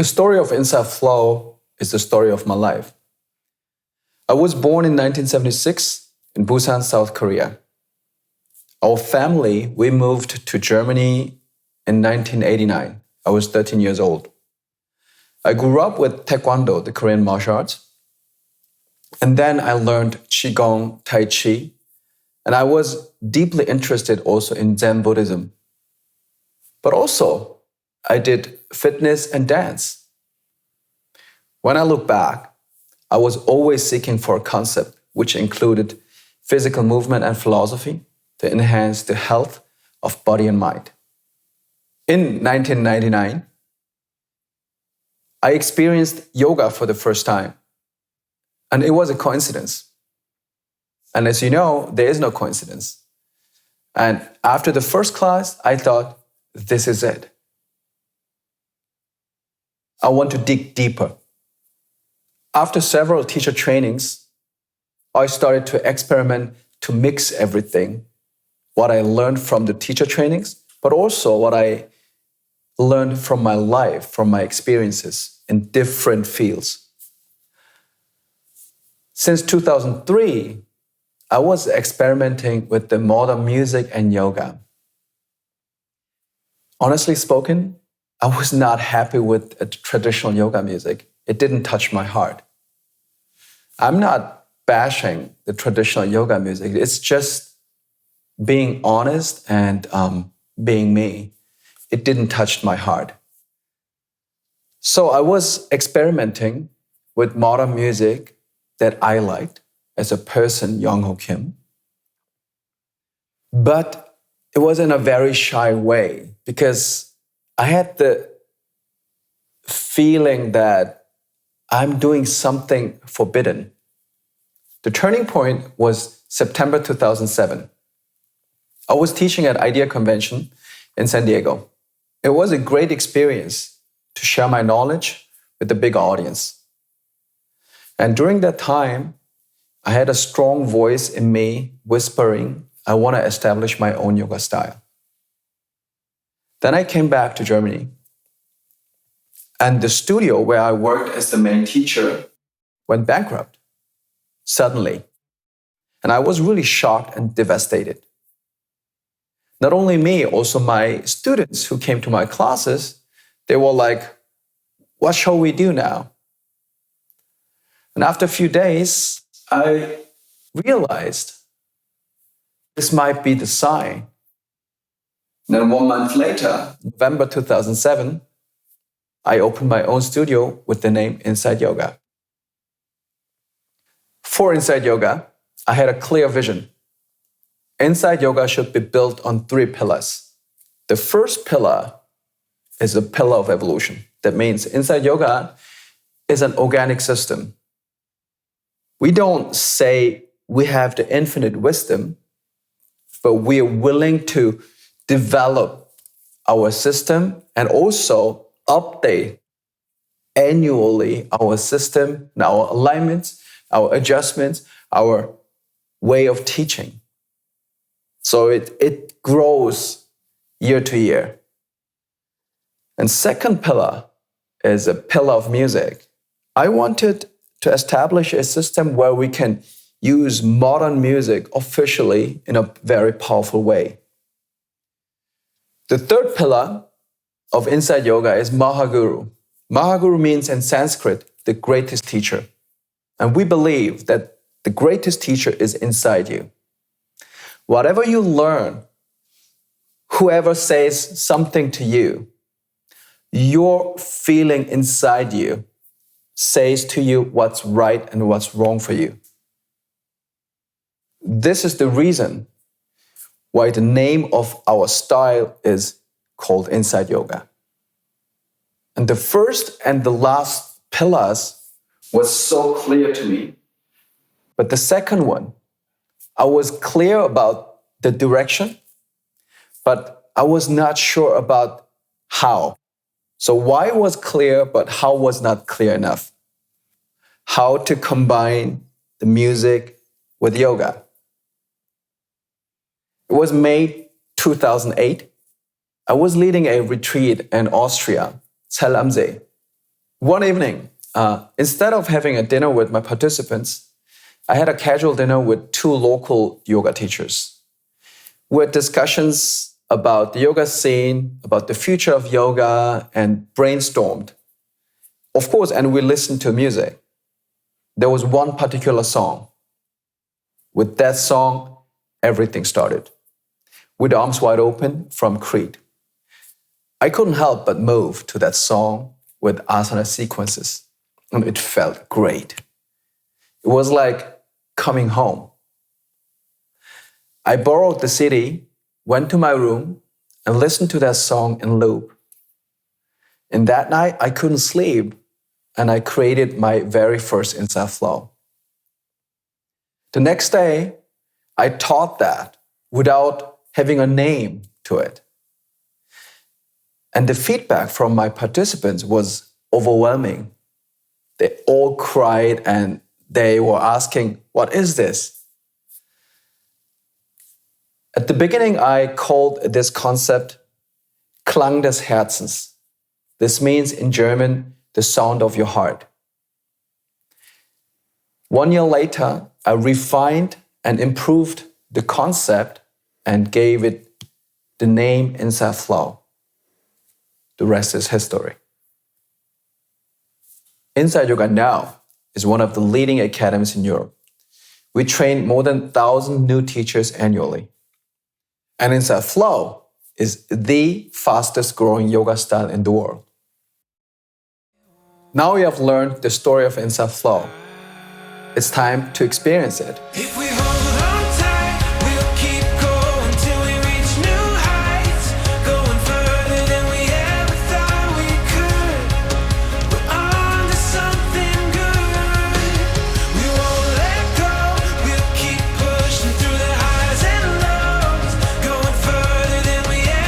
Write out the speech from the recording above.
The story of Inside Flow is the story of my life. I was born in 1976 in Busan, South Korea. Our family, we moved to Germany in 1989. I was 13 years old. I grew up with Taekwondo, the Korean martial arts. And then I learned Qigong, Tai Chi. And I was deeply interested also in Zen Buddhism. But also, I did fitness and dance. When I look back, I was always seeking for a concept which included physical movement and philosophy to enhance the health of body and mind. In 1999, I experienced yoga for the first time. And it was a coincidence. And as you know, there is no coincidence. And after the first class, I thought, this is it. I want to dig deeper. After several teacher trainings, I started to experiment to mix everything, what I learned from the teacher trainings, but also what I learned from my life, from my experiences in different fields. Since 2003, I was experimenting with the modern music and yoga. Honestly spoken, I was not happy with traditional yoga music. It didn't touch my heart. I'm not bashing the traditional yoga music. It's just being honest and being me. It didn't touch my heart. So I was experimenting with modern music that I liked as a person, Young-ho Kim. But it was in a very shy way because I had the feeling that I'm doing something forbidden. The turning point was September 2007. I was teaching at Idea Convention in San Diego. It was a great experience to share my knowledge with a big audience. And during that time, I had a strong voice in me whispering, I want to establish my own yoga style. Then I came back to Germany. And the studio where I worked as the main teacher went bankrupt suddenly. And I was really shocked and devastated. Not only me, also my students who came to my classes, they were like, what shall we do now? And after a few days, I realized this might be the sign. And then 1 month later, November 2007, I opened my own studio with the name Inside Yoga. For Inside Yoga, I had a clear vision. Inside Yoga should be built on 3 pillars. The first pillar is the pillar of evolution. That means Inside Yoga is an organic system. We don't say we have the infinite wisdom, but we are willing to develop our system and also update annually our system and our alignments, our adjustments, our way of teaching. So it grows year to year. And second pillar is a pillar of music. I wanted to establish a system where we can use modern music officially in a very powerful way. The third pillar of Inside Yoga is Mahaguru. Mahaguru means in Sanskrit, the greatest teacher. And we believe that the greatest teacher is inside you. Whatever you learn, whoever says something to you, your feeling inside you says to you what's right and what's wrong for you. This is the reason why the name of our style is called Inside Yoga. And the first and the last pillars was so clear to me. But the second one, I was clear about the direction, but I was not sure about how. So why was clear, but how was not clear enough? How to combine the music with yoga. It was May 2008. I was leading a retreat in Austria, Zell am See. One evening, instead of having a dinner with my participants, I had a casual dinner with two local yoga teachers. We had discussions about the yoga scene, about the future of yoga, and brainstormed. Of course, and we listened to music. There was one particular song. With that song, everything started. With arms wide open from Creed. I couldn't help but move to that song with asana sequences, and it felt great. It was like coming home. I borrowed the CD, went to my room, and listened to that song in loop. And that night, I couldn't sleep, and I created my very first inside flow. The next day, I taught that without having a name to it. And the feedback from my participants was overwhelming. They all cried and they were asking, "What is this?" At the beginning, I called this concept Klang des Herzens. This means in German, the sound of your heart. 1 year later, I refined and improved the concept and gave it the name Inside Flow. The rest is history. Inside Yoga now is one of the leading academies in Europe. We train more than 1,000 new teachers annually. And Inside Flow is the fastest growing yoga style in the world. Now you have learned the story of Inside Flow. It's time to experience it.